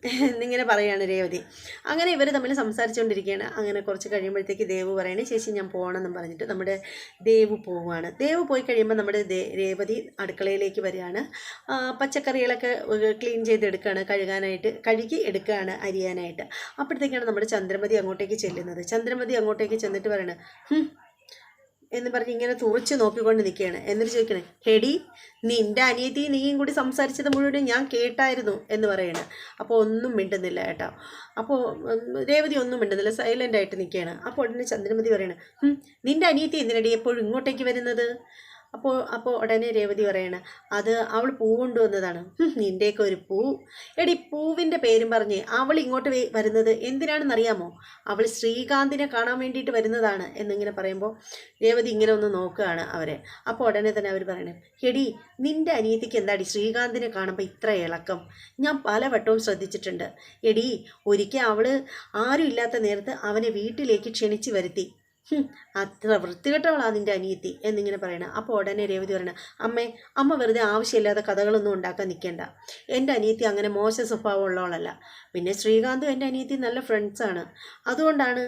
എന്നിങ്ങനെ പറയാണ് രേവതി. അങ്ങനെ ഇവർ തമ്മിൽ സംസാരിച്ചുകൊണ്ടിരിക്കുകയാണ്. അങ്ങനെ കുറച്ച് കഴിയുമ്പോഴത്തേക്ക് ദേവു പറയണേ, ചേച്ചി ഞാൻ പോകണമെന്നും പറഞ്ഞിട്ട് നമ്മുടെ ദേവു പോവുകയാണ്. ദേവു പോയി കഴിയുമ്പോൾ നമ്മുടെ രേവതി അടുക്കളയിലേക്ക് വരികയാണ്. പച്ചക്കറികളൊക്കെ ക്ലീൻ ചെയ്തെടുക്കുകയാണ്, കഴുകി എടുക്കുകയാണ് അരിയാനായിട്ട്. അപ്പോഴത്തേക്കാണ് നമ്മുടെ ചന്ദ്രമതി അങ്ങോട്ടേക്ക് ചെല്ലുന്നത്. ചന്ദ്രമതി അങ്ങോട്ടേക്ക് ചെന്നിട്ട് പറയണേ, എന്ന് പറഞ്ഞ് ഇങ്ങനെ തുറച്ച് നോക്കിക്കൊണ്ട് നിൽക്കുകയാണ്. എന്നിട്ട് ചോദിക്കണേ, ഹെടി നിൻ്റെ അനിയത്തി നീയും കൂടി സംസാരിച്ചത് മുഴുവൻ ഞാൻ കേട്ടായിരുന്നു എന്ന് പറയണേ. അപ്പോൾ ഒന്നും മിണ്ടുന്നില്ല കേട്ടോ. അപ്പോൾ രേവതി ഒന്നും മിണ്ടുന്നില്ല, സൈലൻ്റായിട്ട് നിൽക്കുകയാണ്. അപ്പോൾ ഉടനെ ചന്ദ്രമതി പറയണേ, നിൻ്റെ അനിയത്തി എന്തിനടി എപ്പോഴും ഇങ്ങോട്ടേക്ക് വരുന്നത്? അപ്പോൾ ഉടനെ രേവതി പറയണ, അത് അവൾ പൂ കൊണ്ടുവന്നതാണ്. നിൻ്റെയൊക്കെ ഒരു പൂ, എടി പൂവിൻ്റെ പേരും പറഞ്ഞ് അവൾ ഇങ്ങോട്ട് വരുന്നത് എന്തിനാണെന്നറിയാമോ? അവൾ ശ്രീകാന്തിനെ കാണാൻ വേണ്ടിയിട്ട് വരുന്നതാണ് എന്നിങ്ങനെ പറയുമ്പോൾ രേവതി ഇങ്ങനെ ഒന്ന് നോക്കുകയാണ് അവരെ. അപ്പോൾ ഉടനെ തന്നെ അവർ പറയണേ, എടി നിൻ്റെ അനിയത്തിക്ക് എന്താടി ശ്രീകാന്തിനെ കാണുമ്പോൾ ഇത്ര ഇളക്കം? ഞാൻ പലവട്ടവും ശ്രദ്ധിച്ചിട്ടുണ്ട്. എടി ഒരിക്കൽ അവൾ ആരും ഇല്ലാത്ത നേരത്ത് അവനെ വീട്ടിലേക്ക് ക്ഷണിച്ച് വരുത്തി, അത്ര വൃത്തികെട്ടവളാ നിൻ്റെ അനിയത്തി എന്നിങ്ങനെ പറയണം. അപ്പോൾ ഉടനെ രേവതി പറയണം, അമ്മ വെറുതെ ആവശ്യമില്ലാത്ത കഥകളൊന്നും ഉണ്ടാക്കാൻ നിൽക്കേണ്ട. എൻ്റെ അനിയത്തി അങ്ങനെ മോശ സ്വഭാവമുള്ളവളല്ല. പിന്നെ ശ്രീകാന്തും എൻ്റെ അനിയത്തി നല്ല ഫ്രണ്ട്സാണ്, അതുകൊണ്ടാണ്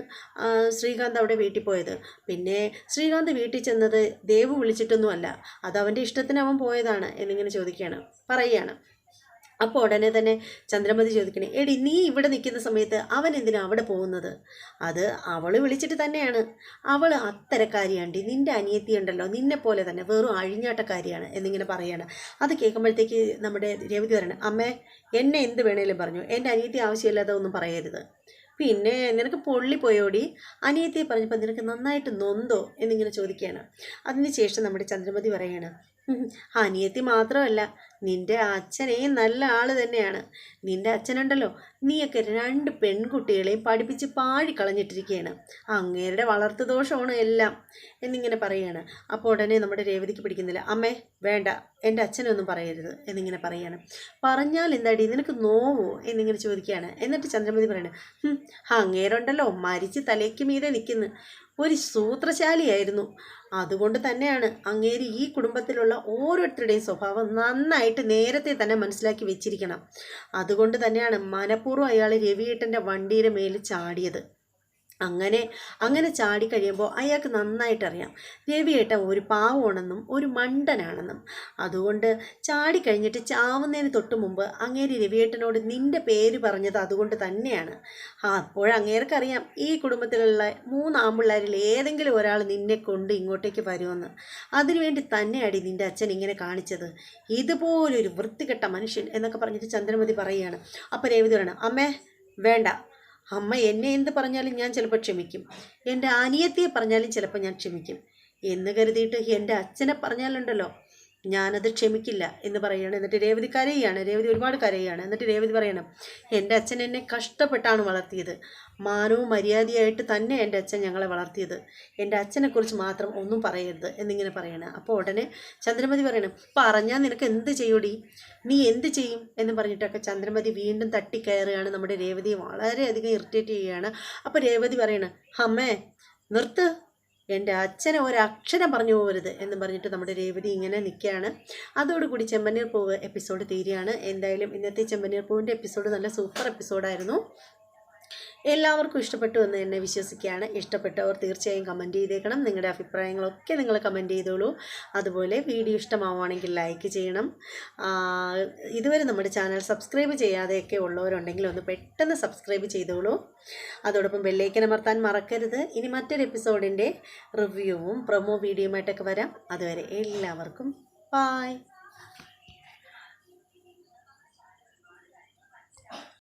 ശ്രീകാന്ത് അവിടെ വീട്ടിൽ പോയത്. പിന്നെ ശ്രീകാന്ത് വീട്ടിൽ ചെന്നത് ദേവു വിളിച്ചിട്ടൊന്നുമല്ല, അത് അവൻ്റെ ഇഷ്ടത്തിന് അവൻ പോയതാണ് എന്നിങ്ങനെ പറയുകയാണ്. അപ്പോൾ ഉടനെ തന്നെ ചന്ദ്രമതി ചോദിക്കണേ, എടി നീ ഇവിടെ നിൽക്കുന്ന സമയത്ത് അവൻ എന്തിനാ അവിടെ പോകുന്നത്? അത് അവൾ വിളിച്ചിട്ട് തന്നെയാണ്. അവൾ അത്തരക്കാരിയാണ്ടി, നിൻ്റെ അനിയത്തി ഉണ്ടല്ലോ നിന്നെപ്പോലെ തന്നെ വെറും അഴിഞ്ഞാട്ടക്കാരിയാണ് എന്നിങ്ങനെ പറയാണ്. അത് കേൾക്കുമ്പോഴത്തേക്ക് നമ്മുടെ രേവതി പറയണം, അമ്മേ എന്നെ എന്ത് വേണേലും പറഞ്ഞു, എൻ്റെ അനിയത്തി ആവശ്യമില്ലാതെ ഒന്നും പറയരുത്. പിന്നെ നിനക്ക് പൊള്ളിപ്പോയോടി, അനിയത്തിയെ പറഞ്ഞപ്പോൾ നിനക്ക് നന്നായിട്ട് നൊന്തോ എന്നിങ്ങനെ ചോദിക്കുകയാണ്. അതിന് ശേഷം നമ്മുടെ ചന്ദ്രമതി പറയാണ്, അനിയത്തി മാത്രമല്ല നിൻ്റെ അച്ഛനെയും നല്ല ആൾ തന്നെയാണ്. നിൻ്റെ അച്ഛനുണ്ടല്ലോ, നീയൊക്കെ 2 പെൺകുട്ടികളെയും പഠിപ്പിച്ച് പാഴിക്കളഞ്ഞിട്ടിരിക്കുകയാണ്, അങ്ങേരുടെ വളർത്തു ദോഷമാണ് എല്ലാം എന്നിങ്ങനെ പറയുകയാണ്. അപ്പോൾ ഉടനെ നമ്മുടെ രേവതിക്ക് പിടിക്കുന്നില്ല. അമ്മേ വേണ്ട, എൻ്റെ അച്ഛനൊന്നും പറയരുത് എന്നിങ്ങനെ പറയുകയാണ്. പറഞ്ഞാൽ എന്താടി നിനക്ക് നോവോ എന്നിങ്ങനെ ചോദിക്കുകയാണ്. എന്നിട്ട് ചന്ദ്രമതി പറയണേ, അങ്ങേരുണ്ടല്ലോ മരിച്ച് തലയ്ക്ക് മീതെ നിൽക്കുന്നു, ഒരു സൂത്രശാലിയായിരുന്നു. അതുകൊണ്ട് തന്നെയാണ് അങ്ങേര് ഈ കുടുംബത്തിലുള്ള ഓരോരുത്തരുടെയും സ്വഭാവം നന്നായിട്ട് നേരത്തെ തന്നെ മനസ്സിലാക്കി വെച്ചിരിക്കണം. അതുകൊണ്ട് തന്നെയാണ് മനഃപൂർവ്വം അയാൾ രവിയേട്ടൻ്റെ വണ്ടിയുടെ മേൽ ചാടിയത്. അങ്ങനെ ചാടിക്കഴിയുമ്പോൾ അയാൾക്ക് നന്നായിട്ടറിയാം രവിയേട്ടൻ ഒരു പാവമാണെന്നും ഒരു മണ്ടനാണെന്നും. അതുകൊണ്ട് ചാടിക്കഴിഞ്ഞിട്ട് ചാവുന്നതിന് തൊട്ട് മുമ്പ് അങ്ങേര് രവിയേട്ടനോട് നിൻ്റെ പേര് പറഞ്ഞത് അതുകൊണ്ട് തന്നെയാണ്. അപ്പോഴങ്ങേർക്കറിയാം ഈ കുടുംബത്തിലുള്ള 3 ആൺപിള്ളേരിൽ ഏതെങ്കിലും ഒരാൾ നിന്നെ കൊണ്ട് ഇങ്ങോട്ടേക്ക് വരുമെന്ന്. അതിനുവേണ്ടി തന്നെയാടി നിൻ്റെ അച്ഛൻ ഇങ്ങനെ കാണിച്ചത്, ഇതുപോലൊരു വൃത്തികെട്ട മനുഷ്യൻ എന്നൊക്കെ പറഞ്ഞിട്ട് ചന്ദ്രമതി പറയുകയാണ്. അപ്പോൾ രേവതി പറയണം, അമ്മേ വേണ്ട, അമ്മ എന്നെ എന്ത് പറഞ്ഞാലും ഞാൻ ചിലപ്പോൾ ക്ഷമിക്കും, എൻ്റെ അനിയത്തിയെ പറഞ്ഞാലും ചിലപ്പോൾ ഞാൻ ക്ഷമിക്കും എന്ന് കരുതിയിട്ട് എൻ്റെ അച്ഛനെ പറഞ്ഞാലുണ്ടല്ലോ ഞാനത് ക്ഷമിക്കില്ല എന്ന് പറയുകയാണ്. എന്നിട്ട് രേവതി കരയുകയാണ്. രേവതി ഒരുപാട് കരയുകയാണ്. എന്നിട്ട് രേവതി പറയണം, എൻ്റെ അച്ഛൻ എന്നെ കഷ്ടപ്പെട്ടാണ് വളർത്തിയത്, മാനവും മര്യാദയായിട്ട് തന്നെ എൻ്റെ അച്ഛൻ ഞങ്ങളെ വളർത്തിയത്, എൻ്റെ അച്ഛനെക്കുറിച്ച് മാത്രം ഒന്നും പറയരുത് എന്നിങ്ങനെ പറയണം. അപ്പോൾ ഉടനെ ചന്ദ്രമതി പറയണം, പറഞ്ഞാൽ നിനക്ക് എന്ത് ചെയ്യൂടി, നീ എന്ത് ചെയ്യും എന്ന് പറഞ്ഞിട്ടൊക്കെ ചന്ദ്രമതി വീണ്ടും തട്ടിക്കയറുകയാണ്. നമ്മുടെ രേവതിയെ വളരെയധികം ഇറിറ്റേറ്റ് ചെയ്യുകയാണ്. അപ്പോൾ രേവതി പറയണം, അമ്മേ നിർത്ത്, എൻ്റെ അച്ഛനെ ഒരക്ഷരം പറഞ്ഞു പോകരുത് എന്ന് പറഞ്ഞിട്ട് നമ്മുടെ രേവതി ഇങ്ങനെ നിൽക്കുകയാണ്. അതോടുകൂടി ചെമ്പനീർ പൂവ് എപ്പിസോഡ് തീരുകയാണ്. എന്തായാലും ഇന്നത്തെ ചെമ്പനീർ പൂവിൻ്റെ എപ്പിസോഡ് നല്ല സൂപ്പർ എപ്പിസോഡായിരുന്നു. എല്ലാവർക്കും ഇഷ്ടപ്പെട്ടു എന്ന് തന്നെ വിശ്വസിക്കുകയാണ്. ഇഷ്ടപ്പെട്ടവർ തീർച്ചയായും കമൻറ്റ് ചെയ്തേക്കണം. നിങ്ങളുടെ അഭിപ്രായങ്ങളൊക്കെ നിങ്ങൾ കമൻറ്റ് ചെയ്തോളൂ. അതുപോലെ വീഡിയോ ഇഷ്ടമാവുകയാണെങ്കിൽ ലൈക്ക് ചെയ്യണം. ഇതുവരെ നമ്മുടെ ചാനൽ സബ്സ്ക്രൈബ് ചെയ്യാതെയൊക്കെ ഉള്ളവരുണ്ടെങ്കിൽ ഒന്ന് പെട്ടെന്ന് സബ്സ്ക്രൈബ് ചെയ്തോളൂ. അതോടൊപ്പം ബെല്ലൈക്കൻ അമർത്താൻ മറക്കരുത്. ഇനി മറ്റൊരു എപ്പിസോഡിൻ്റെ റിവ്യൂവും പ്രൊമോ വീഡിയോയുമായിട്ടൊക്കെ വരാം. അതുവരെ എല്ലാവർക്കും ബൈ.